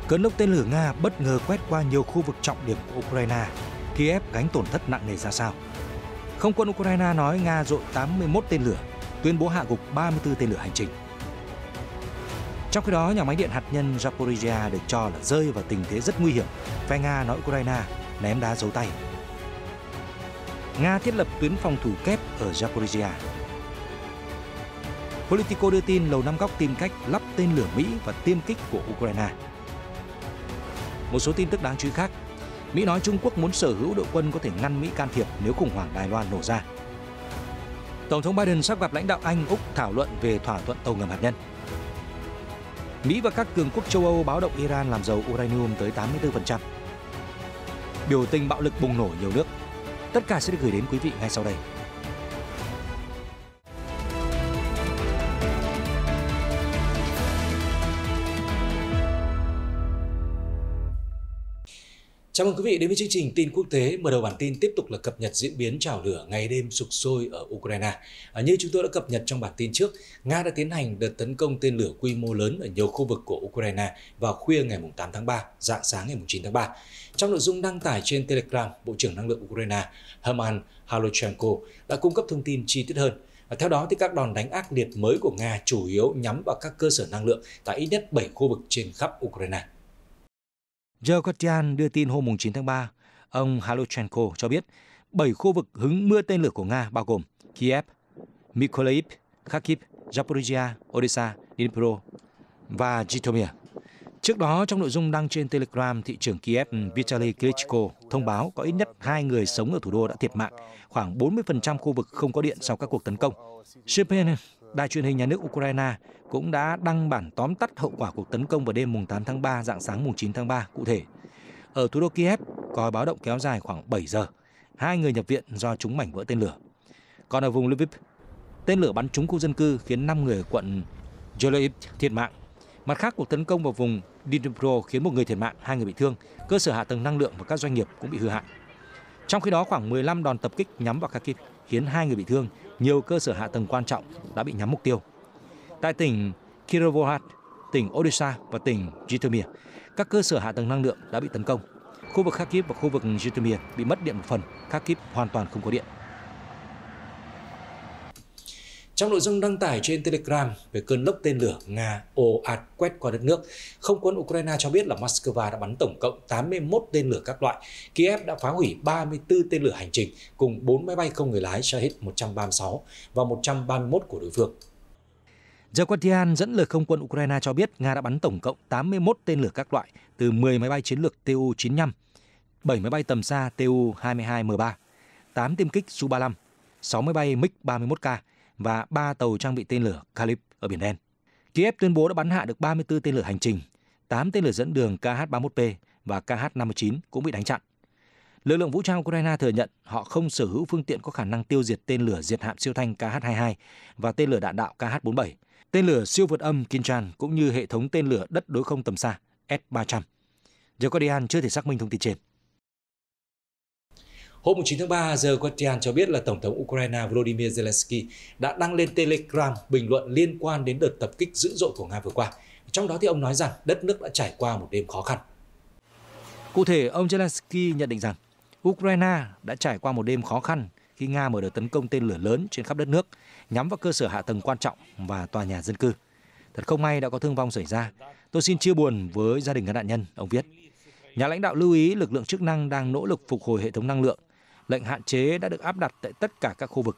Cơn lốc tên lửa Nga bất ngờ quét qua nhiều khu vực trọng điểm của Ukraine. Kiev gánh tổn thất nặng nề ra sao? Không quân Ukraine nói Nga dội 81 tên lửa, tuyên bố hạ gục 34 tên lửa hành trình. Trong khi đó, nhà máy điện hạt nhân Zaporizhia được cho là rơi vào tình thế rất nguy hiểm. Phe Nga nói Ukraine ném đá giấu tay. Nga thiết lập tuyến phòng thủ kép ở Zaporizhia. Politico đưa tin Lầu Năm Góc tìm cách lắp tên lửa Mỹ và tiêm kích của Ukraine. Một số tin tức đáng chú ý khác. Mỹ nói Trung Quốc muốn sở hữu đội quân có thể ngăn Mỹ can thiệp nếu khủng hoảng Đài Loan nổ ra. Tổng thống Biden sắp gặp lãnh đạo Anh, Úc thảo luận về thỏa thuận tàu ngầm hạt nhân. Mỹ và các cường quốc châu Âu báo động Iran làm giàu uranium tới 84%. Biểu tình bạo lực bùng nổ nhiều nước. Tất cả sẽ được gửi đến quý vị ngay sau đây. Chào mừng quý vị đến với chương trình tin quốc tế. Mở đầu bản tin tiếp tục là cập nhật diễn biến chảo lửa ngày đêm sục sôi ở Ukraine. Như chúng tôi đã cập nhật trong bản tin trước, Nga đã tiến hành đợt tấn công tên lửa quy mô lớn ở nhiều khu vực của Ukraine vào khuya ngày 8 tháng 3, rạng sáng ngày 9 tháng 3. Trong nội dung đăng tải trên Telegram, Bộ trưởng Năng lượng Ukraine Herman Halochenko đã cung cấp thông tin chi tiết hơn. Theo đó, thì các đòn đánh ác liệt mới của Nga chủ yếu nhắm vào các cơ sở năng lượng tại ít nhất 7 khu vực trên khắp Ukraine. The Guardian đưa tin hôm 9 tháng 3, ông Halochenko cho biết 7 khu vực hứng mưa tên lửa của Nga bao gồm Kiev, Mykolaiv, Kharkiv, Zaporizhia, Odessa, Dnipro và Zhytomyr. Trước đó, trong nội dung đăng trên Telegram, thị trưởng Kiev Vitaly Klitschko thông báo có ít nhất 2 người sống ở thủ đô đã thiệt mạng, khoảng 40% khu vực không có điện sau các cuộc tấn công. CPN, đài truyền hình nhà nước Ukraine, cũng đã đăng bản tóm tắt hậu quả cuộc tấn công vào đêm 8 tháng 3, rạng sáng 9 tháng 3 cụ thể. Ở thủ đô Kiev, còi báo động kéo dài khoảng 7 giờ. 2 người nhập viện do trúng mảnh vỡ tên lửa. Còn ở vùng Lviv, tên lửa bắn trúng khu dân cư khiến 5 người ở quận Mykolaiv thiệt mạng. Mặt khác, cuộc tấn công vào vùng Dnipro khiến 1 người thiệt mạng, 2 người bị thương. Cơ sở hạ tầng năng lượng và các doanh nghiệp cũng bị hư hại. Trong khi đó, khoảng 15 đòn tập kích nhắm vào Kharkiv khiến 2 người bị thương. Nhiều cơ sở hạ tầng quan trọng đã bị nhắm mục tiêu. Tại tỉnh Kirovohrad, tỉnh Odessa và tỉnh Zhytomyr, các cơ sở hạ tầng năng lượng đã bị tấn công. Khu vực Kharkiv và khu vực Zhytomyr bị mất điện một phần, Kharkiv hoàn toàn không có điện. Trong nội dung đăng tải trên Telegram về cơn lốc tên lửa Nga ồ ạt quét qua đất nước, không quân Ukraine cho biết là Moscow đã bắn tổng cộng 81 tên lửa các loại. Kiev đã phá hủy 34 tên lửa hành trình cùng 4 máy bay không người lái Shahed 136 và 131 của đối phương. The Guardian dẫn lời không quân Ukraine cho biết Nga đã bắn tổng cộng 81 tên lửa các loại từ 10 máy bay chiến lược Tu-95, 7 máy bay tầm xa Tu-22M3, 8 tiêm kích Su-35, 6 máy bay MiG-31K và 3 tàu trang bị tên lửa Kalib ở Biển Đen. Kiev tuyên bố đã bắn hạ được 34 tên lửa hành trình, 8 tên lửa dẫn đường KH-31P và KH-59 cũng bị đánh chặn. Lực lượng vũ trang Ukraine thừa nhận họ không sở hữu phương tiện có khả năng tiêu diệt tên lửa diệt hạm siêu thanh KH-22 và tên lửa đạn đạo KH-47, tên lửa siêu vượt âm Kinchan cũng như hệ thống tên lửa đất đối không tầm xa S-300. The Guardian chưa thể xác minh thông tin trên. Hôm 9 tháng 3, The Guardian cho biết là Tổng thống Ukraine Volodymyr Zelensky đã đăng lên Telegram bình luận liên quan đến đợt tập kích dữ dội của Nga vừa qua. Trong đó thì ông nói rằng đất nước đã trải qua một đêm khó khăn. Cụ thể, ông Zelensky nhận định rằng Ukraine đã trải qua một đêm khó khăn khi Nga mở đợt tấn công tên lửa lớn trên khắp đất nước, nhắm vào cơ sở hạ tầng quan trọng và tòa nhà dân cư. Thật không may đã có thương vong xảy ra. Tôi xin chia buồn với gia đình các nạn nhân, ông viết. Nhà lãnh đạo lưu ý lực lượng chức năng đang nỗ lực phục hồi hệ thống năng lượng. Lệnh hạn chế đã được áp đặt tại tất cả các khu vực.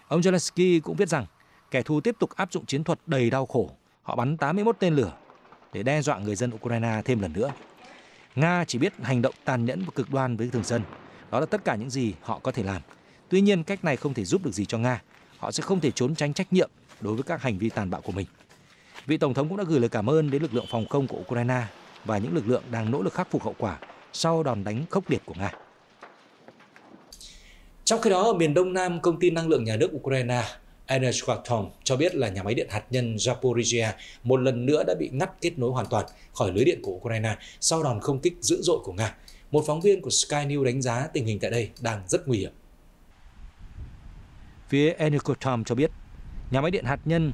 Ông Zelensky cũng viết rằng kẻ thù tiếp tục áp dụng chiến thuật đầy đau khổ. Họ bắn 81 tên lửa để đe dọa người dân Ukraine thêm lần nữa. Nga chỉ biết hành động tàn nhẫn và cực đoan với thường dân. Đó là tất cả những gì họ có thể làm. Tuy nhiên, cách này không thể giúp được gì cho Nga. Họ sẽ không thể trốn tránh trách nhiệm đối với các hành vi tàn bạo của mình. Vị Tổng thống cũng đã gửi lời cảm ơn đến lực lượng phòng không của Ukraine và những lực lượng đang nỗ lực khắc phục hậu quả sau đòn đánh khốc liệt của Nga. Trong khi đó, ở miền Đông Nam, công ty năng lượng nhà nước Ukraine Energoatom cho biết là nhà máy điện hạt nhân Zaporizhia một lần nữa đã bị ngắt kết nối hoàn toàn khỏi lưới điện của Ukraine sau đòn không kích dữ dội của Nga. Một phóng viên của Sky News đánh giá tình hình tại đây đang rất nguy hiểm. Phía Energoatom cho biết, nhà máy điện hạt nhân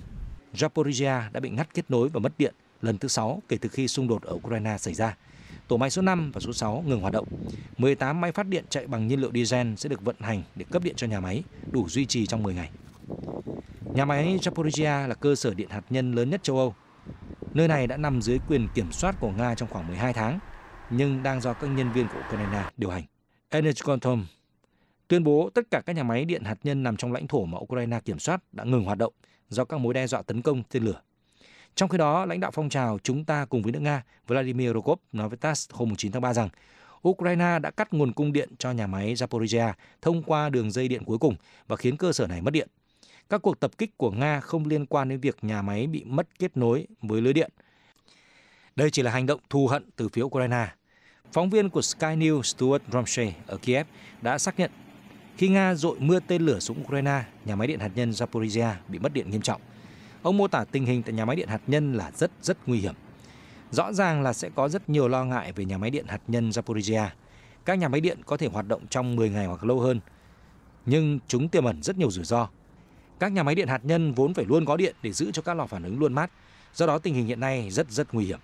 Zaporizhia đã bị ngắt kết nối và mất điện lần thứ 6 kể từ khi xung đột ở Ukraine xảy ra. Tổ máy số 5 và số 6 ngừng hoạt động. 18 máy phát điện chạy bằng nhiên liệu diesel sẽ được vận hành để cấp điện cho nhà máy, đủ duy trì trong 10 ngày. Nhà máy Zaporizhzhia là cơ sở điện hạt nhân lớn nhất châu Âu. Nơi này đã nằm dưới quyền kiểm soát của Nga trong khoảng 12 tháng, nhưng đang do các nhân viên của Ukraine điều hành. Energoatom tuyên bố tất cả các nhà máy điện hạt nhân nằm trong lãnh thổ mà Ukraine kiểm soát đã ngừng hoạt động do các mối đe dọa tấn công tên lửa. Trong khi đó, lãnh đạo phong trào Chúng ta cùng với nước Nga Vladimir Rogov nói với TASS hôm 9 tháng 3 rằng Ukraine đã cắt nguồn cung điện cho nhà máy Zaporizhzhia thông qua đường dây điện cuối cùng và khiến cơ sở này mất điện. Các cuộc tập kích của Nga không liên quan đến việc nhà máy bị mất kết nối với lưới điện. Đây chỉ là hành động thù hận từ phía Ukraine. Phóng viên của Sky News Stuart Ramsey ở Kiev đã xác nhận khi Nga dội mưa tên lửa xuống Ukraine, nhà máy điện hạt nhân Zaporizhzhia bị mất điện nghiêm trọng. Ông mô tả tình hình tại nhà máy điện hạt nhân là rất nguy hiểm. Rõ ràng là sẽ có rất nhiều lo ngại về nhà máy điện hạt nhân Zaporizhzhia. Các nhà máy điện có thể hoạt động trong 10 ngày hoặc lâu hơn, nhưng chúng tiềm ẩn rất nhiều rủi ro. Các nhà máy điện hạt nhân vốn phải luôn có điện để giữ cho các lò phản ứng luôn mát. Do đó tình hình hiện nay rất nguy hiểm.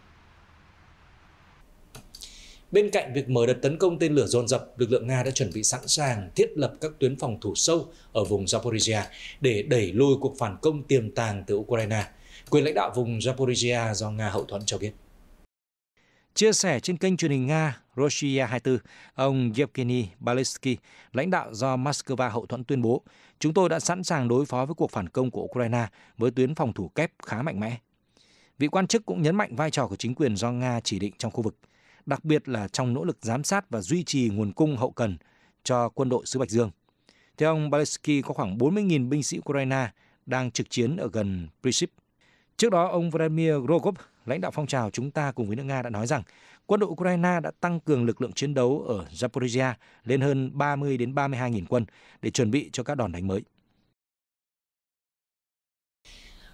Bên cạnh việc mở đợt tấn công tên lửa dồn dập, lực lượng Nga đã chuẩn bị sẵn sàng thiết lập các tuyến phòng thủ sâu ở vùng Zaporizhzhia để đẩy lùi cuộc phản công tiềm tàng từ Ukraine. Quyền lãnh đạo vùng Zaporizhzhia do Nga hậu thuẫn cho biết. Chia sẻ trên kênh truyền hình Nga Rossiya 24, ông Yevgeny Baletsky, lãnh đạo do Moscow hậu thuẫn tuyên bố, chúng tôi đã sẵn sàng đối phó với cuộc phản công của Ukraine với tuyến phòng thủ kép khá mạnh mẽ. Vị quan chức cũng nhấn mạnh vai trò của chính quyền do Nga chỉ định trong khu vực, đặc biệt là trong nỗ lực giám sát và duy trì nguồn cung hậu cần cho quân đội xứ Bạch Dương. Theo ông Baletsky, có khoảng 40.000 binh sĩ Ukraine đang trực chiến ở gần Pripyat. Trước đó, ông Vladimir Rogov, lãnh đạo phong trào Chúng ta cùng với nước Nga đã nói rằng quân đội Ukraine đã tăng cường lực lượng chiến đấu ở Zaporizhzhia lên hơn 30 đến 32.000 quân để chuẩn bị cho các đòn đánh mới.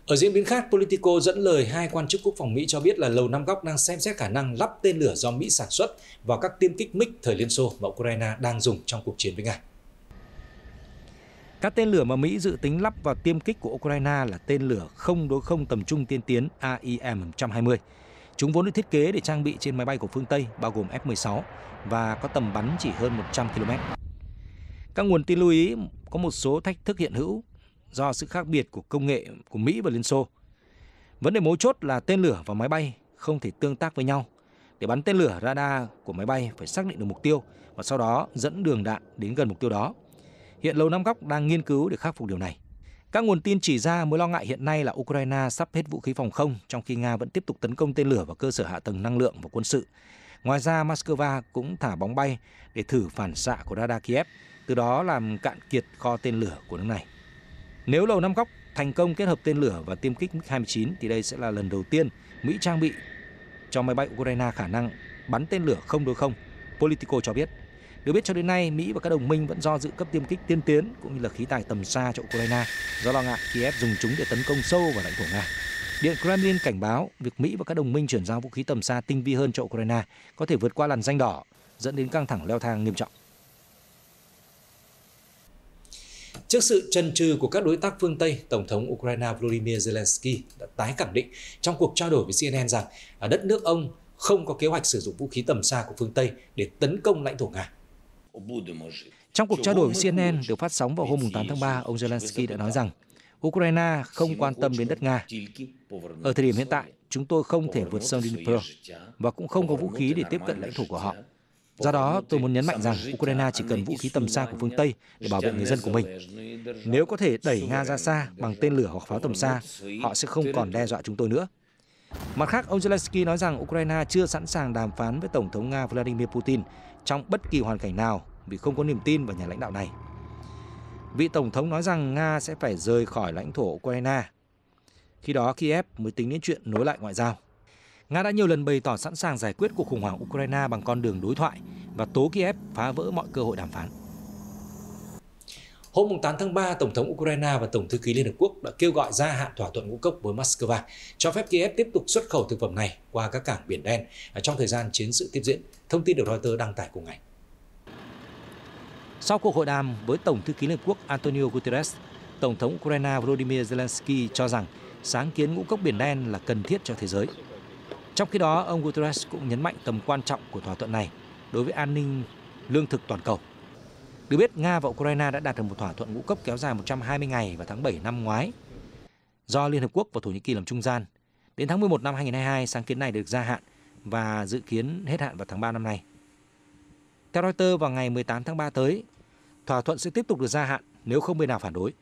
Ở diễn biến khác, Politico dẫn lời hai quan chức quốc phòng Mỹ cho biết là Lầu Năm Góc đang xem xét khả năng lắp tên lửa do Mỹ sản xuất vào các tiêm kích MiG thời Liên Xô mà Ukraine đang dùng trong cuộc chiến với Nga. Các tên lửa mà Mỹ dự tính lắp vào tiêm kích của Ukraine là tên lửa không đối không tầm trung tiên tiến AIM-120. Chúng vốn được thiết kế để trang bị trên máy bay của phương Tây, bao gồm F-16, và có tầm bắn chỉ hơn 100 km. Các nguồn tin lưu ý có một số thách thức hiện hữu do sự khác biệt của công nghệ của Mỹ và Liên Xô. Vấn đề mấu chốt là tên lửa và máy bay không thể tương tác với nhau. Để bắn tên lửa, radar của máy bay phải xác định được mục tiêu và sau đó dẫn đường đạn đến gần mục tiêu đó. Hiện Lầu Năm Góc đang nghiên cứu để khắc phục điều này. Các nguồn tin chỉ ra mối lo ngại hiện nay là Ukraine sắp hết vũ khí phòng không, trong khi Nga vẫn tiếp tục tấn công tên lửa vào cơ sở hạ tầng năng lượng và quân sự. Ngoài ra, Moscow cũng thả bóng bay để thử phản xạ của radar Kiev, từ đó làm cạn kiệt kho tên lửa của nước này. Nếu Lầu Năm Góc thành công kết hợp tên lửa và tiêm kích MiG-29 thì đây sẽ là lần đầu tiên Mỹ trang bị cho máy bay Ukraine khả năng bắn tên lửa không đối không, Politico cho biết. Được biết cho đến nay, Mỹ và các đồng minh vẫn do dự cấp tiêm kích tiên tiến cũng như là khí tài tầm xa cho Ukraine do lo ngại Kiev dùng chúng để tấn công sâu vào lãnh thổ Nga. Điện Kremlin cảnh báo việc Mỹ và các đồng minh chuyển giao vũ khí tầm xa tinh vi hơn cho Ukraine có thể vượt qua làn ranh đỏ, dẫn đến căng thẳng leo thang nghiêm trọng. Trước sự chần chừ của các đối tác phương Tây, Tổng thống Ukraine Volodymyr Zelensky đã tái khẳng định trong cuộc trao đổi với CNN rằng đất nước ông không có kế hoạch sử dụng vũ khí tầm xa của phương Tây để tấn công lãnh thổ Nga. Trong cuộc trao đổi với CNN được phát sóng vào hôm 8 tháng 3, ông Zelensky đã nói rằng Ukraine không quan tâm đến đất Nga. Ở thời điểm hiện tại, chúng tôi không thể vượt sông Dnipro và cũng không có vũ khí để tiếp cận lãnh thổ của họ. Do đó, tôi muốn nhấn mạnh rằng Ukraine chỉ cần vũ khí tầm xa của phương Tây để bảo vệ người dân của mình. Nếu có thể đẩy Nga ra xa bằng tên lửa hoặc pháo tầm xa, họ sẽ không còn đe dọa chúng tôi nữa. Mặt khác, ông Zelensky nói rằng Ukraine chưa sẵn sàng đàm phán với Tổng thống Nga Vladimir Putin trong bất kỳ hoàn cảnh nào vì không có niềm tin vào nhà lãnh đạo này. Vị Tổng thống nói rằng Nga sẽ phải rời khỏi lãnh thổ Ukraine. Khi đó, Kiev mới tính đến chuyện nối lại ngoại giao. Nga đã nhiều lần bày tỏ sẵn sàng giải quyết cuộc khủng hoảng Ukraine bằng con đường đối thoại và tố Kiev phá vỡ mọi cơ hội đàm phán. Hôm 8 tháng 3, Tổng thống Ukraine và Tổng thư ký Liên Hợp Quốc đã kêu gọi gia hạn thỏa thuận ngũ cốc với Moscow, cho phép Kiev tiếp tục xuất khẩu thực phẩm này qua các cảng Biển Đen trong thời gian chiến sự tiếp diễn, thông tin được Reuters đăng tải cùng ngày. Sau cuộc hội đàm với Tổng thư ký Liên Hợp Quốc Antonio Guterres, Tổng thống Ukraine Volodymyr Zelensky cho rằng sáng kiến ngũ cốc Biển Đen là cần thiết cho thế giới. Trong khi đó, ông Guterres cũng nhấn mạnh tầm quan trọng của thỏa thuận này đối với an ninh lương thực toàn cầu. Được biết, Nga và Ukraine đã đạt được một thỏa thuận ngũ cốc kéo dài 120 ngày vào tháng 7 năm ngoái, do Liên Hợp Quốc và Thổ Nhĩ Kỳ làm trung gian. Đến tháng 11 năm 2022, sáng kiến này được gia hạn và dự kiến hết hạn vào tháng 3 năm nay. Theo Reuters, vào ngày 18 tháng 3 tới, thỏa thuận sẽ tiếp tục được gia hạn nếu không bên nào phản đối.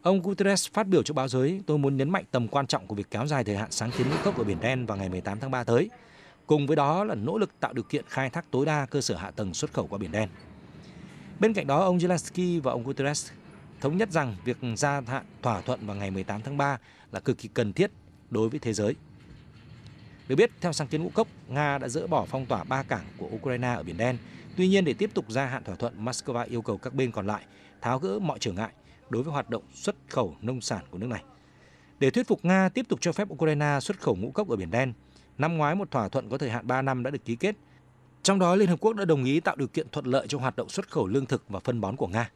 Ông Guterres phát biểu cho báo giới: "Tôi muốn nhấn mạnh tầm quan trọng của việc kéo dài thời hạn sáng kiến ngũ cốc ở Biển Đen vào ngày 18 tháng 3 tới. Cùng với đó là nỗ lực tạo điều kiện khai thác tối đa cơ sở hạ tầng xuất khẩu qua Biển Đen." Bên cạnh đó, ông Zelensky và ông Guterres thống nhất rằng việc gia hạn thỏa thuận vào ngày 18 tháng 3 là cực kỳ cần thiết đối với thế giới. Được biết, theo sáng kiến ngũ cốc, Nga đã dỡ bỏ phong tỏa 3 cảng của Ukraine ở Biển Đen. Tuy nhiên, để tiếp tục gia hạn thỏa thuận, Moscow yêu cầu các bên còn lại tháo gỡ mọi trở ngại đối với hoạt động xuất khẩu nông sản của nước này. Để thuyết phục Nga tiếp tục cho phép Ukraine xuất khẩu ngũ cốc ở Biển Đen, năm ngoái một thỏa thuận có thời hạn 3 năm đã được ký kết. Trong đó, Liên Hợp Quốc đã đồng ý tạo điều kiện thuận lợi cho hoạt động xuất khẩu lương thực và phân bón của Nga.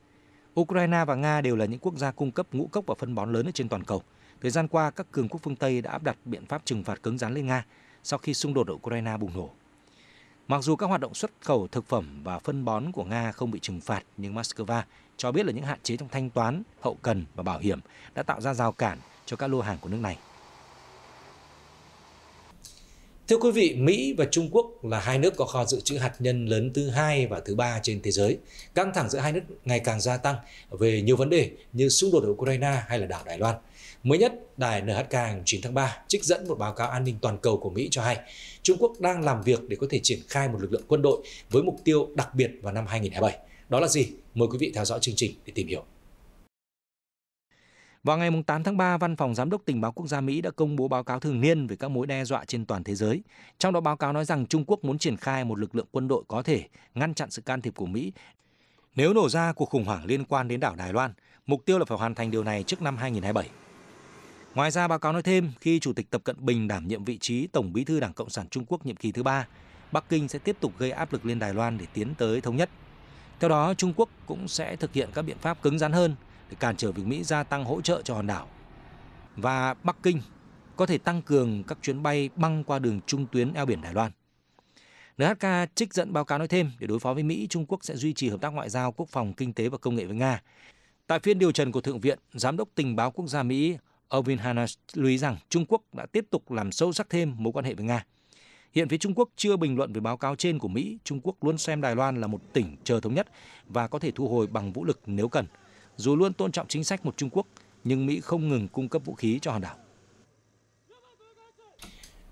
Ukraine và Nga đều là những quốc gia cung cấp ngũ cốc và phân bón lớn ở trên toàn cầu. Thời gian qua, các cường quốc phương Tây đã áp đặt biện pháp trừng phạt cứng rắn lên Nga sau khi xung đột ở Ukraine bùng nổ. Mặc dù các hoạt động xuất khẩu thực phẩm và phân bón của Nga không bị trừng phạt, nhưng Moscow cho biết là những hạn chế trong thanh toán, hậu cần và bảo hiểm đã tạo ra rào cản cho các lô hàng của nước này. Thưa quý vị, Mỹ và Trung Quốc là hai nước có kho dự trữ hạt nhân lớn thứ hai và thứ ba trên thế giới. Căng thẳng giữa hai nước ngày càng gia tăng về nhiều vấn đề như xung đột ở Ukraine hay là đảo Đài Loan. Mới nhất, đài NHK ngày 9 tháng 3 trích dẫn một báo cáo an ninh toàn cầu của Mỹ cho hay Trung Quốc đang làm việc để có thể triển khai một lực lượng quân đội với mục tiêu đặc biệt vào năm 2027. Đó là gì? Mời quý vị theo dõi chương trình để tìm hiểu. Vào ngày 8 tháng 3, Văn phòng Giám đốc Tình báo Quốc gia Mỹ đã công bố báo cáo thường niên về các mối đe dọa trên toàn thế giới. Trong đó báo cáo nói rằng Trung Quốc muốn triển khai một lực lượng quân đội có thể ngăn chặn sự can thiệp của Mỹ nếu nổ ra cuộc khủng hoảng liên quan đến đảo Đài Loan. Mục tiêu là phải hoàn thành điều này trước năm 2027. Ngoài ra, báo cáo nói thêm khi Chủ tịch Tập Cận Bình đảm nhiệm vị trí Tổng bí thư Đảng Cộng sản Trung Quốc nhiệm kỳ thứ 3, Bắc Kinh sẽ tiếp tục gây áp lực lên Đài Loan để tiến tới thống nhất. Theo đó, Trung Quốc cũng sẽ thực hiện các biện pháp cứng rắn hơn để cản trở việc Mỹ gia tăng hỗ trợ cho hòn đảo. Và Bắc Kinh có thể tăng cường các chuyến bay băng qua đường trung tuyến eo biển Đài Loan. NHK trích dẫn báo cáo nói thêm, để đối phó với Mỹ, Trung Quốc sẽ duy trì hợp tác ngoại giao, quốc phòng, kinh tế và công nghệ với Nga. Tại phiên điều trần của Thượng viện, Giám đốc Tình báo Quốc gia Mỹ Irvin Hanas lưu ý rằng Trung Quốc đã tiếp tục làm sâu sắc thêm mối quan hệ với Nga. Hiện phía Trung Quốc chưa bình luận về báo cáo trên của Mỹ. Trung Quốc luôn xem Đài Loan là một tỉnh chờ thống nhất và có thể thu hồi bằng vũ lực nếu cần. Dù luôn tôn trọng chính sách một Trung Quốc, nhưng Mỹ không ngừng cung cấp vũ khí cho hòn đảo.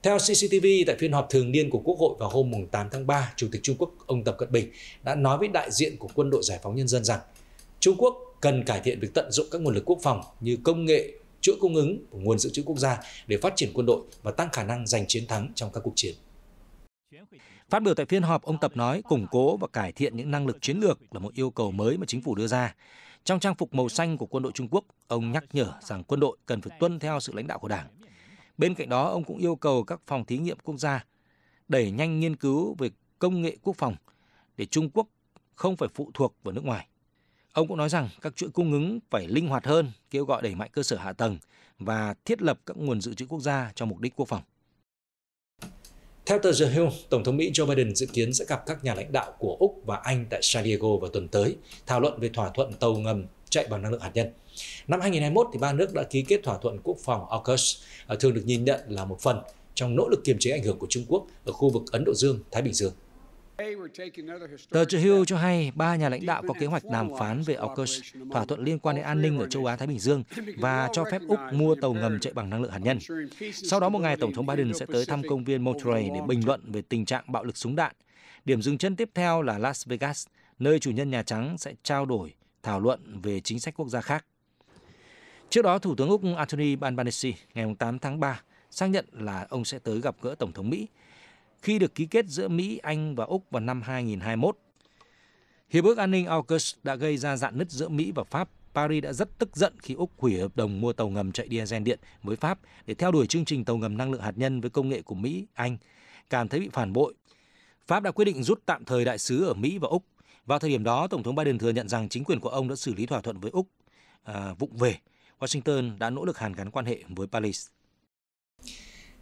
Theo CCTV, tại phiên họp thường niên của Quốc hội vào hôm 8 tháng 3, Chủ tịch Trung Quốc ông Tập Cận Bình đã nói với đại diện của Quân đội Giải phóng Nhân dân rằng Trung Quốc cần cải thiện việc tận dụng các nguồn lực quốc phòng như công nghệ, chuỗi cung ứng và nguồn dự trữ quốc gia để phát triển quân đội và tăng khả năng giành chiến thắng trong các cuộc chiến. Phát biểu tại phiên họp, ông Tập nói củng cố và cải thiện những năng lực chiến lược là một yêu cầu mới mà chính phủ đưa ra. Trong trang phục màu xanh của quân đội Trung Quốc, ông nhắc nhở rằng quân đội cần phải tuân theo sự lãnh đạo của Đảng. Bên cạnh đó, ông cũng yêu cầu các phòng thí nghiệm quốc gia đẩy nhanh nghiên cứu về công nghệ quốc phòng để Trung Quốc không phải phụ thuộc vào nước ngoài. Ông cũng nói rằng các chuỗi cung ứng phải linh hoạt hơn, kêu gọi đẩy mạnh cơ sở hạ tầng và thiết lập các nguồn dự trữ quốc gia cho mục đích quốc phòng. Theo tờ The Hill, Tổng thống Mỹ Joe Biden dự kiến sẽ gặp các nhà lãnh đạo của Úc và Anh tại San Diego vào tuần tới, thảo luận về thỏa thuận tàu ngầm chạy bằng năng lượng hạt nhân. Năm 2021, ba nước đã ký kết thỏa thuận quốc phòng AUKUS, thường được nhìn nhận là một phần trong nỗ lực kiềm chế ảnh hưởng của Trung Quốc ở khu vực Ấn Độ Dương-Thái Bình Dương. Tờ The Hill cho hay 3 nhà lãnh đạo có kế hoạch đàm phán về AUKUS, thỏa thuận liên quan đến an ninh ở châu Á-Thái Bình Dương và cho phép Úc mua tàu ngầm chạy bằng năng lượng hạt nhân. Sau đó một ngày, Tổng thống Biden sẽ tới thăm công viên Monterey để bình luận về tình trạng bạo lực súng đạn. Điểm dừng chân tiếp theo là Las Vegas, nơi chủ nhân Nhà Trắng sẽ trao đổi, thảo luận về chính sách quốc gia khác. Trước đó, Thủ tướng Úc Anthony Albanese ngày 8 tháng 3 xác nhận là ông sẽ tới gặp gỡ Tổng thống Mỹ khi được ký kết giữa Mỹ, Anh và Úc vào năm 2021. Hiệp ước an ninh AUKUS đã gây ra rạn nứt giữa Mỹ và Pháp. Paris đã rất tức giận khi Úc hủy hợp đồng mua tàu ngầm chạy diesel điện với Pháp để theo đuổi chương trình tàu ngầm năng lượng hạt nhân với công nghệ của Mỹ, Anh. Cảm thấy bị phản bội, Pháp đã quyết định rút tạm thời đại sứ ở Mỹ và Úc. Vào thời điểm đó, Tổng thống Biden thừa nhận rằng chính quyền của ông đã xử lý thỏa thuận với Úc vụng về. Washington đã nỗ lực hàn gắn quan hệ với Paris.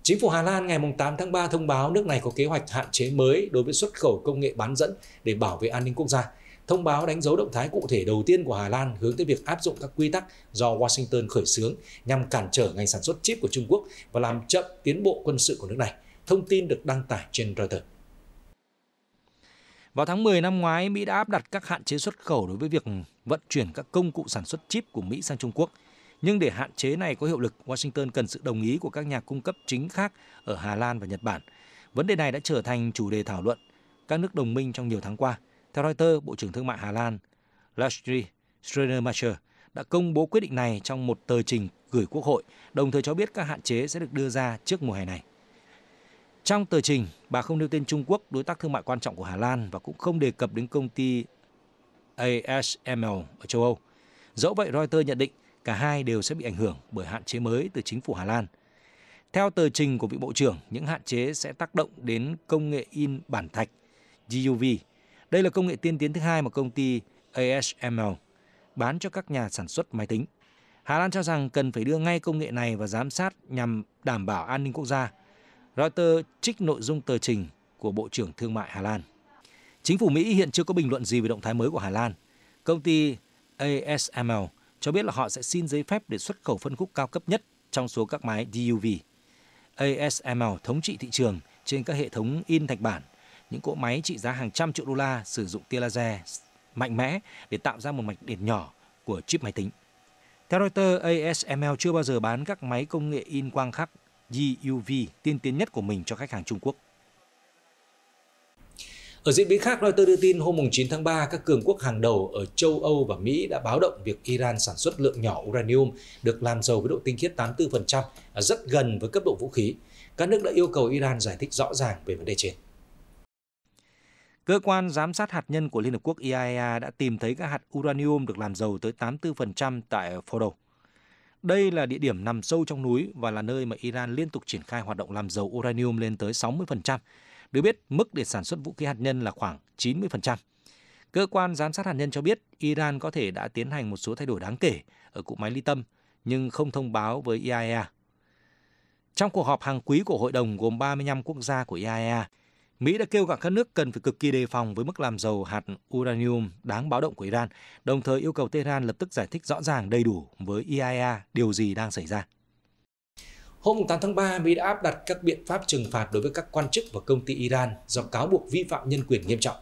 Chính phủ Hà Lan ngày 8 tháng 3 thông báo nước này có kế hoạch hạn chế mới đối với xuất khẩu công nghệ bán dẫn để bảo vệ an ninh quốc gia. Thông báo đánh dấu động thái cụ thể đầu tiên của Hà Lan hướng tới việc áp dụng các quy tắc do Washington khởi xướng nhằm cản trở ngành sản xuất chip của Trung Quốc và làm chậm tiến bộ quân sự của nước này. Thông tin được đăng tải trên Reuters. Vào tháng 10 năm ngoái, Mỹ đã áp đặt các hạn chế xuất khẩu đối với việc vận chuyển các công cụ sản xuất chip của Mỹ sang Trung Quốc. Nhưng để hạn chế này có hiệu lực, Washington cần sự đồng ý của các nhà cung cấp chính khác ở Hà Lan và Nhật Bản. Vấn đề này đã trở thành chủ đề thảo luận các nước đồng minh trong nhiều tháng qua. Theo Reuters, Bộ trưởng Thương mại Hà Lan Lars Schreiner đã công bố quyết định này trong một tờ trình gửi Quốc hội, đồng thời cho biết các hạn chế sẽ được đưa ra trước mùa hè này. Trong tờ trình, bà không nêu tên Trung Quốc, đối tác thương mại quan trọng của Hà Lan, và cũng không đề cập đến công ty ASML ở châu Âu. Dẫu vậy, Reuters nhận định cả hai đều sẽ bị ảnh hưởng bởi hạn chế mới từ chính phủ Hà Lan. Theo tờ trình của vị Bộ trưởng, những hạn chế sẽ tác động đến công nghệ in bản thạch GUV. Đây là công nghệ tiên tiến thứ hai mà công ty ASML bán cho các nhà sản xuất máy tính. Hà Lan cho rằng cần phải đưa ngay công nghệ này vào giám sát nhằm đảm bảo an ninh quốc gia. Reuters trích nội dung tờ trình của Bộ trưởng Thương mại Hà Lan. Chính phủ Mỹ hiện chưa có bình luận gì về động thái mới của Hà Lan. Công ty ASML cho biết là họ sẽ xin giấy phép để xuất khẩu phân khúc cao cấp nhất trong số các máy DUV. ASML thống trị thị trường trên các hệ thống in thạch bản, những cỗ máy trị giá hàng trăm triệu đô la sử dụng tia laser mạnh mẽ để tạo ra một mạch điện nhỏ của chip máy tính. Theo Reuters, ASML chưa bao giờ bán các máy công nghệ in quang khắc GUV tiên tiến nhất của mình cho khách hàng Trung Quốc. Ở diễn biến khác, Reuters đưa tin hôm 9 tháng 3, các cường quốc hàng đầu ở châu Âu và Mỹ đã báo động việc Iran sản xuất lượng nhỏ uranium được làm giàu với độ tinh khiết 84%, rất gần với cấp độ vũ khí. Các nước đã yêu cầu Iran giải thích rõ ràng về vấn đề trên. Cơ quan giám sát hạt nhân của Liên Hợp Quốc IAEA đã tìm thấy các hạt uranium được làm giàu tới 84% tại Fordow. Đây là địa điểm nằm sâu trong núi và là nơi mà Iran liên tục triển khai hoạt động làm giàu uranium lên tới 60%. Được biết, mức để sản xuất vũ khí hạt nhân là khoảng 90%. Cơ quan giám sát hạt nhân cho biết Iran có thể đã tiến hành một số thay đổi đáng kể ở cỗ máy ly tâm, nhưng không thông báo với IAEA. Trong cuộc họp hàng quý của hội đồng gồm 35 quốc gia của IAEA, Mỹ đã kêu gọi các nước cần phải cực kỳ đề phòng với mức làm giàu hạt uranium đáng báo động của Iran, đồng thời yêu cầu Tehran lập tức giải thích rõ ràng đầy đủ với IAEA điều gì đang xảy ra. Hôm 8 tháng 3, Mỹ đã áp đặt các biện pháp trừng phạt đối với các quan chức và công ty Iran do cáo buộc vi phạm nhân quyền nghiêm trọng.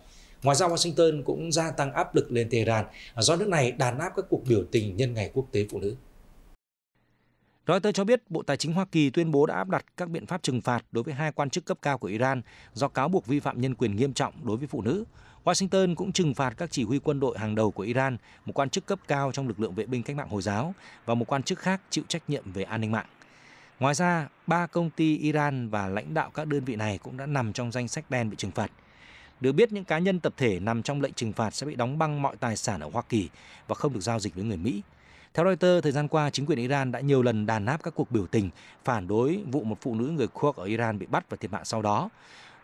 Ngoài ra, Washington cũng gia tăng áp lực lên Tehran do nước này đàn áp các cuộc biểu tình nhân ngày quốc tế phụ nữ. Reuters cho biết Bộ Tài chính Hoa Kỳ tuyên bố đã áp đặt các biện pháp trừng phạt đối với hai quan chức cấp cao của Iran do cáo buộc vi phạm nhân quyền nghiêm trọng đối với phụ nữ. Washington cũng trừng phạt các chỉ huy quân đội hàng đầu của Iran, một quan chức cấp cao trong lực lượng vệ binh cách mạng Hồi giáo và một quan chức khác chịu trách nhiệm về an ninh mạng. Ngoài ra, 3 công ty Iran và lãnh đạo các đơn vị này cũng đã nằm trong danh sách đen bị trừng phạt. Được biết, những cá nhân tập thể nằm trong lệnh trừng phạt sẽ bị đóng băng mọi tài sản ở Hoa Kỳ và không được giao dịch với người Mỹ. Theo Reuters, thời gian qua, chính quyền Iran đã nhiều lần đàn áp các cuộc biểu tình phản đối vụ một phụ nữ người Kurd ở Iran bị bắt và thiệt mạng sau đó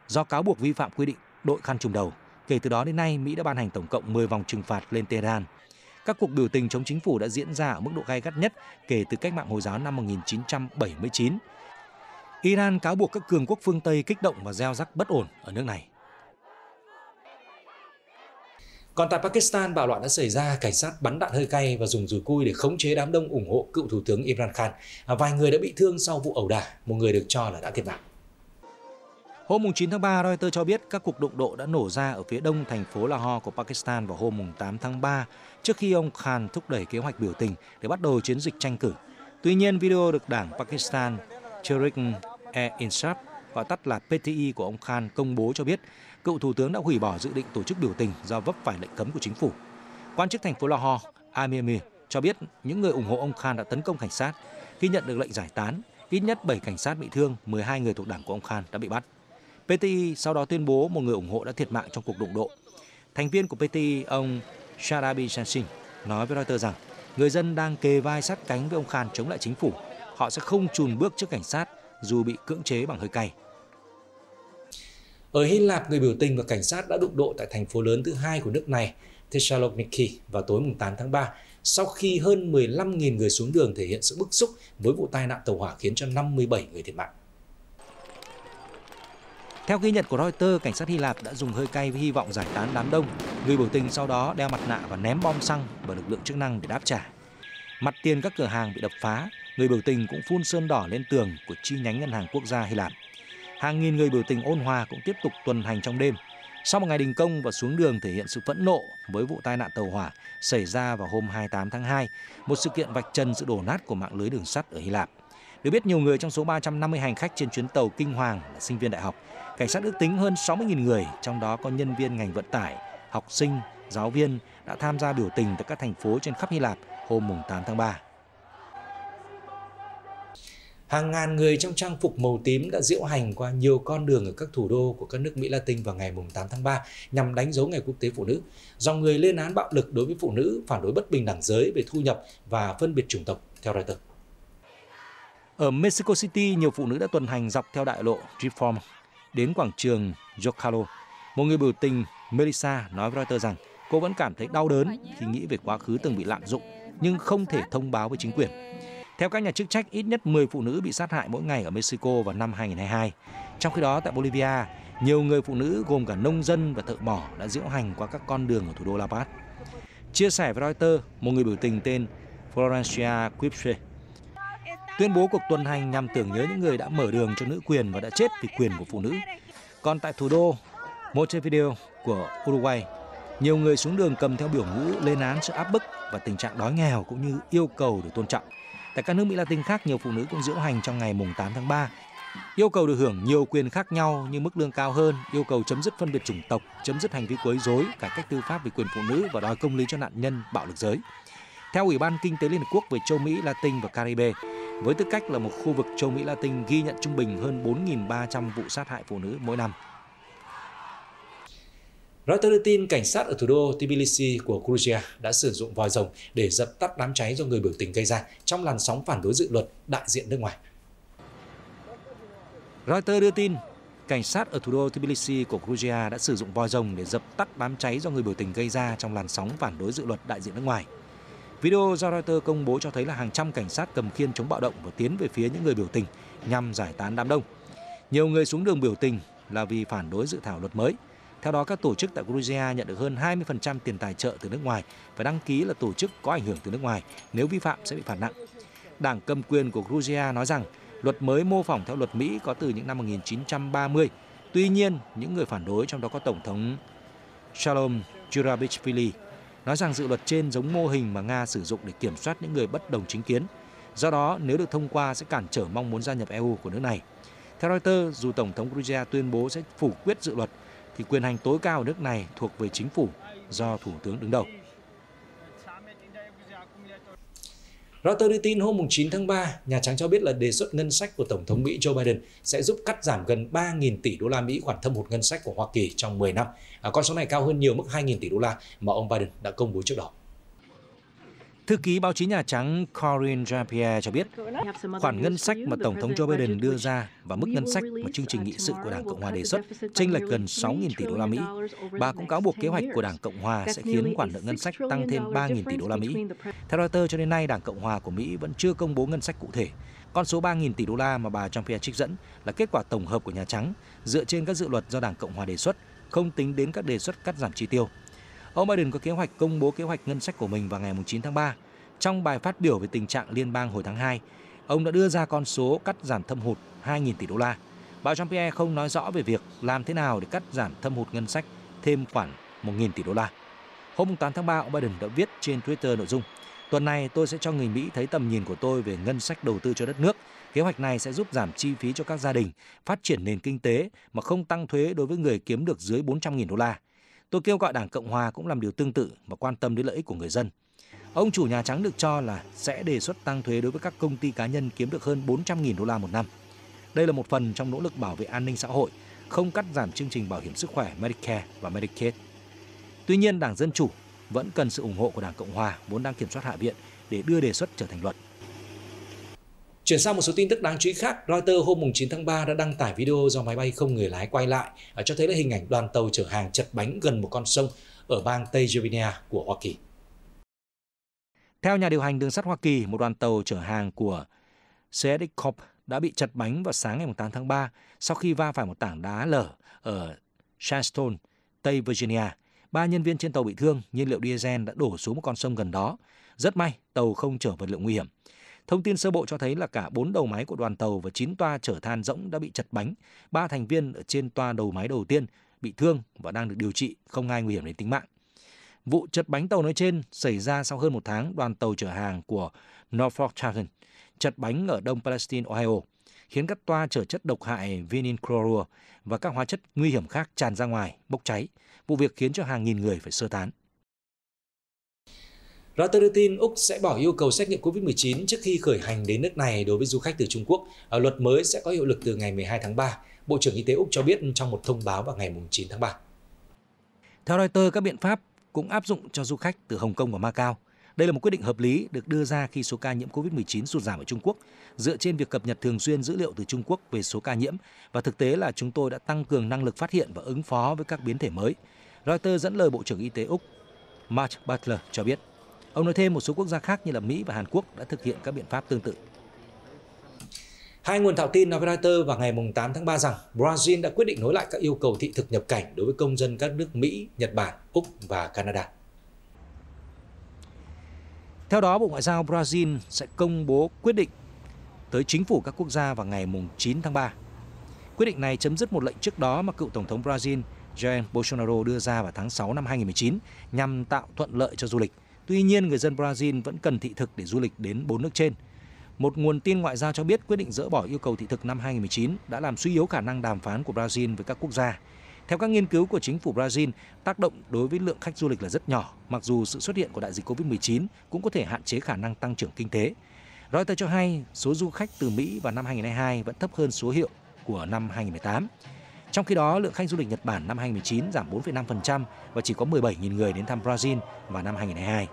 do cáo buộc vi phạm quy định đội khăn trùm đầu. Kể từ đó đến nay, Mỹ đã ban hành tổng cộng 10 vòng trừng phạt lên Tehran. Các cuộc biểu tình chống chính phủ đã diễn ra ở mức độ gay gắt nhất kể từ cách mạng Hồi giáo năm 1979. Iran cáo buộc các cường quốc phương Tây kích động và gieo rắc bất ổn ở nước này. Còn tại Pakistan, bạo loạn đã xảy ra, cảnh sát bắn đạn hơi cay và dùng dùi cui để khống chế đám đông ủng hộ cựu thủ tướng Imran Khan. Vài người đã bị thương sau vụ ẩu đả, một người được cho là đã thiệt mạng. Hôm 9 tháng 3, Reuters cho biết các cuộc đụng độ đã nổ ra ở phía đông thành phố Lahore của Pakistan vào hôm 8 tháng 3, trước khi ông Khan thúc đẩy kế hoạch biểu tình để bắt đầu chiến dịch tranh cử. Tuy nhiên, video được đảng Pakistan Tehreek-e-Insaf, gọi tắt là PTI của ông Khan công bố cho biết cựu thủ tướng đã hủy bỏ dự định tổ chức biểu tình do vấp phải lệnh cấm của chính phủ. Quan chức thành phố Lahore, Amir Mir, cho biết những người ủng hộ ông Khan đã tấn công cảnh sát. Khi nhận được lệnh giải tán, ít nhất 7 cảnh sát bị thương, 12 người thuộc đảng của ông Khan đã bị bắt. PTI sau đó tuyên bố một người ủng hộ đã thiệt mạng trong cuộc đụng độ. Thành viên của PTI, ông Sharabi Shansin, nói với Reuters rằng người dân đang kề vai sát cánh với ông Khan chống lại chính phủ. Họ sẽ không chùn bước trước cảnh sát dù bị cưỡng chế bằng hơi cay. Ở Hy Lạp, người biểu tình và cảnh sát đã đụng độ tại thành phố lớn thứ hai của nước này, Thessaloniki, vào tối 8 tháng 3, sau khi hơn 15.000 người xuống đường thể hiện sự bức xúc với vụ tai nạn tàu hỏa khiến cho 57 người thiệt mạng. Theo ghi nhận của Reuters, cảnh sát Hy Lạp đã dùng hơi cay với hy vọng giải tán đám đông. Người biểu tình sau đó đeo mặt nạ và ném bom xăng vào lực lượng chức năng để đáp trả. Mặt tiền các cửa hàng bị đập phá, người biểu tình cũng phun sơn đỏ lên tường của chi nhánh Ngân hàng Quốc gia Hy Lạp. Hàng nghìn người biểu tình ôn hòa cũng tiếp tục tuần hành trong đêm. Sau một ngày đình công và xuống đường thể hiện sự phẫn nộ với vụ tai nạn tàu hỏa xảy ra vào hôm 28 tháng 2, một sự kiện vạch trần sự đổ nát của mạng lưới đường sắt ở Hy Lạp. Được biết, nhiều người trong số 350 hành khách trên chuyến tàu kinh hoàng là sinh viên đại học. Cảnh sát ước tính hơn 60.000 người, trong đó có nhân viên ngành vận tải, học sinh, giáo viên đã tham gia biểu tình tại các thành phố trên khắp Hy Lạp hôm 8 tháng 3. Hàng ngàn người trong trang phục màu tím đã diễu hành qua nhiều con đường ở các thủ đô của các nước Mỹ Latin vào ngày 8 tháng 3 nhằm đánh dấu Ngày Quốc tế Phụ nữ. Dòng người lên án bạo lực đối với phụ nữ, phản đối bất bình đẳng giới về thu nhập và phân biệt chủng tộc, theo Reuters. Ở Mexico City, nhiều phụ nữ đã tuần hành dọc theo đại lộ Reform đến quảng trường Zócalo. Một người biểu tình, Melissa, nói với Reuters rằng cô vẫn cảm thấy đau đớn khi nghĩ về quá khứ từng bị lạm dụng, nhưng không thể thông báo với chính quyền. Theo các nhà chức trách, ít nhất 10 phụ nữ bị sát hại mỗi ngày ở Mexico vào năm 2022. Trong khi đó, tại Bolivia, nhiều người phụ nữ gồm cả nông dân và thợ mỏ đã diễu hành qua các con đường ở thủ đô La Paz. Chia sẻ với Reuters, một người biểu tình tên Florencia Quispe tuyên bố cuộc tuần hành nhằm tưởng nhớ những người đã mở đường cho nữ quyền và đã chết vì quyền của phụ nữ. Còn tại thủ đô Montevideo của Uruguay, nhiều người xuống đường cầm theo biểu ngữ lên án sự áp bức và tình trạng đói nghèo cũng như yêu cầu được tôn trọng. Tại các nước Mỹ Latin khác, nhiều phụ nữ cũng diễu hành trong ngày 8 tháng 3, yêu cầu được hưởng nhiều quyền khác nhau như mức lương cao hơn, yêu cầu chấm dứt phân biệt chủng tộc, chấm dứt hành vi quấy rối, cải cách tư pháp về quyền phụ nữ và đòi công lý cho nạn nhân bạo lực giới. Theo Ủy ban Kinh tế Liên Hợp Quốc về châu Mỹ, Latin và Caribe, với tư cách là một khu vực châu Mỹ Latin ghi nhận trung bình hơn 4.300 vụ sát hại phụ nữ mỗi năm. Reuters đưa tin cảnh sát ở thủ đô Tbilisi của Georgia đã sử dụng vòi rồng để dập tắt đám cháy do người biểu tình gây ra trong làn sóng phản đối dự luật đại diện nước ngoài. Reuters đưa tin cảnh sát ở thủ đô Tbilisi của Georgia đã sử dụng vòi rồng để dập tắt đám cháy do người biểu tình gây ra trong làn sóng phản đối dự luật đại diện nước ngoài. Video do Reuters công bố cho thấy là hàng trăm cảnh sát cầm khiên chống bạo động và tiến về phía những người biểu tình nhằm giải tán đám đông. Nhiều người xuống đường biểu tình là vì phản đối dự thảo luật mới. Theo đó, các tổ chức tại Georgia nhận được hơn 20% tiền tài trợ từ nước ngoài và đăng ký là tổ chức có ảnh hưởng từ nước ngoài, nếu vi phạm sẽ bị phạt nặng. Đảng cầm quyền của Georgia nói rằng luật mới mô phỏng theo luật Mỹ có từ những năm 1930. Tuy nhiên, những người phản đối, trong đó có Tổng thống Shalom Zurabishvili, nói rằng dự luật trên giống mô hình mà Nga sử dụng để kiểm soát những người bất đồng chính kiến. Do đó, nếu được thông qua sẽ cản trở mong muốn gia nhập EU của nước này. Theo Reuters, dù Tổng thống Georgia tuyên bố sẽ phủ quyết dự luật, thì quyền hành tối cao ở nước này thuộc về chính phủ do Thủ tướng đứng đầu. Reuters đưa tin hôm 9 tháng 3, Nhà Trắng cho biết là đề xuất ngân sách của Tổng thống Mỹ Joe Biden sẽ giúp cắt giảm gần 3.000 tỷ đô la Mỹ khoản thâm hụt ngân sách của Hoa Kỳ trong 10 năm. Con số này cao hơn nhiều mức 2.000 tỷ đô la mà ông Biden đã công bố trước đó. Thư ký báo chí Nhà Trắng Karine Jean-Pierre cho biết, khoản ngân sách mà Tổng thống Joe Biden đưa ra và mức ngân sách mà chương trình nghị sự của Đảng Cộng hòa đề xuất chênh lệch gần 6.000 tỷ đô la Mỹ. Bà cũng cáo buộc kế hoạch của Đảng Cộng hòa sẽ khiến khoản nợ ngân sách tăng thêm 3.000 tỷ đô la Mỹ. Theo Reuters, cho đến nay, Đảng Cộng hòa của Mỹ vẫn chưa công bố ngân sách cụ thể. Con số 3.000 tỷ đô la mà bà Jean-Pierre trích dẫn là kết quả tổng hợp của Nhà Trắng dựa trên các dự luật do Đảng Cộng hòa đề xuất, không tính đến các đề xuất cắt giảm chi tiêu. Ông Biden có kế hoạch công bố kế hoạch ngân sách của mình vào ngày 9 tháng 3. Trong bài phát biểu về tình trạng liên bang hồi tháng 2, ông đã đưa ra con số cắt giảm thâm hụt 2.000 tỷ đô la. Bà Jean-Pierre không nói rõ về việc làm thế nào để cắt giảm thâm hụt ngân sách thêm khoảng 1.000 tỷ đô la. Hôm 8 tháng 3, ông Biden đã viết trên Twitter nội dung: "Tuần này tôi sẽ cho người Mỹ thấy tầm nhìn của tôi về ngân sách đầu tư cho đất nước. Kế hoạch này sẽ giúp giảm chi phí cho các gia đình, phát triển nền kinh tế mà không tăng thuế đối với người kiếm được dưới 400.000 đô la. Tôi kêu gọi Đảng Cộng hòa cũng làm điều tương tự và quan tâm đến lợi ích của người dân." Ông chủ Nhà Trắng được cho là sẽ đề xuất tăng thuế đối với các công ty cá nhân kiếm được hơn 400.000 đô la một năm. Đây là một phần trong nỗ lực bảo vệ an ninh xã hội, không cắt giảm chương trình bảo hiểm sức khỏe Medicare và Medicaid. Tuy nhiên, Đảng Dân Chủ vẫn cần sự ủng hộ của Đảng Cộng hòa, vốn đang kiểm soát Hạ viện, để đưa đề xuất trở thành luật. Chuyển sang một số tin tức đáng chú ý khác, Reuters hôm 9 tháng 3 đã đăng tải video do máy bay không người lái quay lại, cho thấy là hình ảnh đoàn tàu chở hàng chật bánh gần một con sông ở bang Tây Virginia của Hoa Kỳ. Theo nhà điều hành đường sắt Hoa Kỳ, một đoàn tàu chở hàng của Cedric Corp đã bị chật bánh vào sáng ngày 8 tháng 3 sau khi va phải một tảng đá lở ở Charleston, Tây Virginia. 3 nhân viên trên tàu bị thương, nhiên liệu diesel đã đổ xuống một con sông gần đó. Rất may, tàu không chở vật liệu nguy hiểm. Thông tin sơ bộ cho thấy là cả 4 đầu máy của đoàn tàu và 9 toa chở than rỗng đã bị chật bánh. 3 thành viên ở trên toa đầu máy đầu tiên bị thương và đang được điều trị, không ai nguy hiểm đến tính mạng. Vụ chật bánh tàu nói trên xảy ra sau hơn một tháng đoàn tàu chở hàng của Norfolk Southern chật bánh ở đông Palestine, Ohio, khiến các toa chở chất độc hại vinyl-chlorua và các hóa chất nguy hiểm khác tràn ra ngoài, bốc cháy. Vụ việc khiến cho hàng nghìn người phải sơ tán. Reuters đưa tin Úc sẽ bỏ yêu cầu xét nghiệm COVID-19 trước khi khởi hành đến nước này đối với du khách từ Trung Quốc. Luật mới sẽ có hiệu lực từ ngày 12 tháng 3. Bộ trưởng Y tế Úc cho biết trong một thông báo vào ngày 9 tháng 3. Theo Reuters, các biện pháp cũng áp dụng cho du khách từ Hồng Kông và Macau. Đây là một quyết định hợp lý được đưa ra khi số ca nhiễm COVID-19 sụt giảm ở Trung Quốc, dựa trên việc cập nhật thường xuyên dữ liệu từ Trung Quốc về số ca nhiễm, và thực tế là chúng tôi đã tăng cường năng lực phát hiện và ứng phó với các biến thể mới. Reuters dẫn lời Bộ trưởng Y tế Úc Mark Butler cho biết. Ông nói thêm một số quốc gia khác như là Mỹ và Hàn Quốc đã thực hiện các biện pháp tương tự. Hai nguồn thạo tin nói với Reuters vào ngày 8 tháng 3 rằng Brazil đã quyết định nối lại các yêu cầu thị thực nhập cảnh đối với công dân các nước Mỹ, Nhật Bản, Úc và Canada. Theo đó, Bộ Ngoại giao Brazil sẽ công bố quyết định tới chính phủ các quốc gia vào ngày 9 tháng 3. Quyết định này chấm dứt một lệnh trước đó mà cựu Tổng thống Brazil Jair Bolsonaro đưa ra vào tháng 6 năm 2019 nhằm tạo thuận lợi cho du lịch. Tuy nhiên, người dân Brazil vẫn cần thị thực để du lịch đến 4 nước trên. Một nguồn tin ngoại giao cho biết quyết định dỡ bỏ yêu cầu thị thực năm 2019 đã làm suy yếu khả năng đàm phán của Brazil với các quốc gia. Theo các nghiên cứu của chính phủ Brazil, tác động đối với lượng khách du lịch là rất nhỏ, mặc dù sự xuất hiện của đại dịch COVID-19 cũng có thể hạn chế khả năng tăng trưởng kinh tế. Reuters cho hay số du khách từ Mỹ vào năm 2022 vẫn thấp hơn số hiệu của năm 2018. Trong khi đó, lượng khách du lịch Nhật Bản năm 2019 giảm 4,5% và chỉ có 17.000 người đến thăm Brazil vào năm 2022.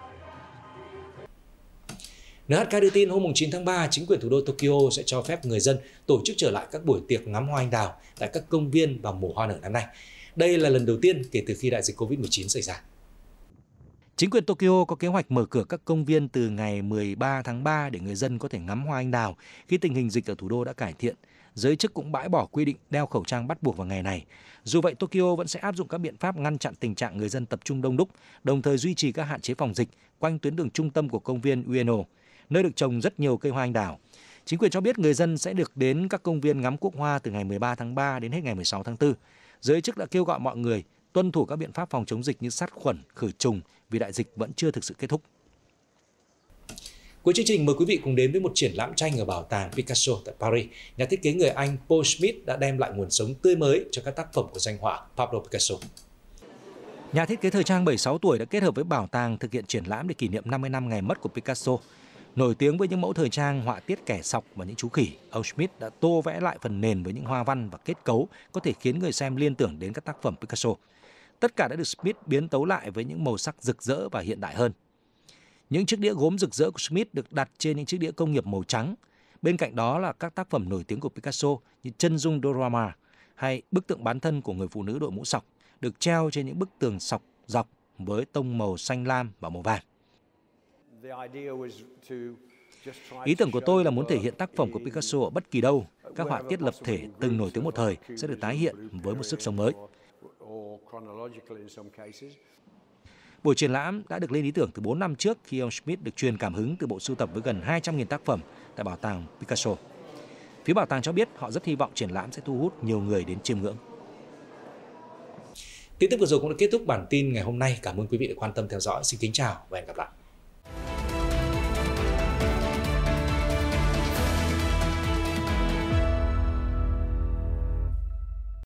NHK đưa tin hôm 9 tháng 3, chính quyền thủ đô Tokyo sẽ cho phép người dân tổ chức trở lại các buổi tiệc ngắm hoa anh đào tại các công viên vào mùa hoa nở năm nay. Đây là lần đầu tiên kể từ khi đại dịch COVID-19 xảy ra. Chính quyền Tokyo có kế hoạch mở cửa các công viên từ ngày 13 tháng 3 để người dân có thể ngắm hoa anh đào khi tình hình dịch ở thủ đô đã cải thiện. Giới chức cũng bãi bỏ quy định đeo khẩu trang bắt buộc vào ngày này. Dù vậy, Tokyo vẫn sẽ áp dụng các biện pháp ngăn chặn tình trạng người dân tập trung đông đúc, đồng thời duy trì các hạn chế phòng dịch quanh tuyến đường trung tâm của công viên Ueno, nơi được trồng rất nhiều cây hoa anh đào. Chính quyền cho biết người dân sẽ được đến các công viên ngắm quốc hoa từ ngày 13 tháng 3 đến hết ngày 16 tháng 4. Giới chức đã kêu gọi mọi người tuân thủ các biện pháp phòng chống dịch như sát khuẩn, khử trùng vì đại dịch vẫn chưa thực sự kết thúc. Cuối chương trình, mời quý vị cùng đến với một triển lãm tranh ở bảo tàng Picasso tại Paris. Nhà thiết kế người Anh Paul Smith đã đem lại nguồn sống tươi mới cho các tác phẩm của danh họa Pablo Picasso. Nhà thiết kế thời trang 76 tuổi đã kết hợp với bảo tàng thực hiện triển lãm để kỷ niệm 50 năm ngày mất của Picasso. Nổi tiếng với những mẫu thời trang họa tiết kẻ sọc và những chú khỉ, ông Smith đã tô vẽ lại phần nền với những hoa văn và kết cấu có thể khiến người xem liên tưởng đến các tác phẩm Picasso. Tất cả đã được Smith biến tấu lại với những màu sắc rực rỡ và hiện đại hơn. Những chiếc đĩa gốm rực rỡ của Smith được đặt trên những chiếc đĩa công nghiệp màu trắng. Bên cạnh đó là các tác phẩm nổi tiếng của Picasso như chân dung Dorama hay bức tượng bán thân của người phụ nữ đội mũ sọc được treo trên những bức tường sọc dọc với tông màu xanh lam và màu vàng. Ý tưởng của tôi là muốn thể hiện tác phẩm của Picasso ở bất kỳ đâu. Các họa tiết lập thể từng nổi tiếng một thời sẽ được tái hiện với một sức sống mới. Buổi triển lãm đã được lên ý tưởng từ 4 năm trước khi ông Smith được truyền cảm hứng từ bộ sưu tập với gần 200.000 tác phẩm tại bảo tàng Picasso. Phía bảo tàng cho biết họ rất hy vọng triển lãm sẽ thu hút nhiều người đến chiêm ngưỡng. Tin tức vừa rồi cũng đã kết thúc bản tin ngày hôm nay. Cảm ơn quý vị đã quan tâm theo dõi. Xin kính chào và hẹn gặp lại.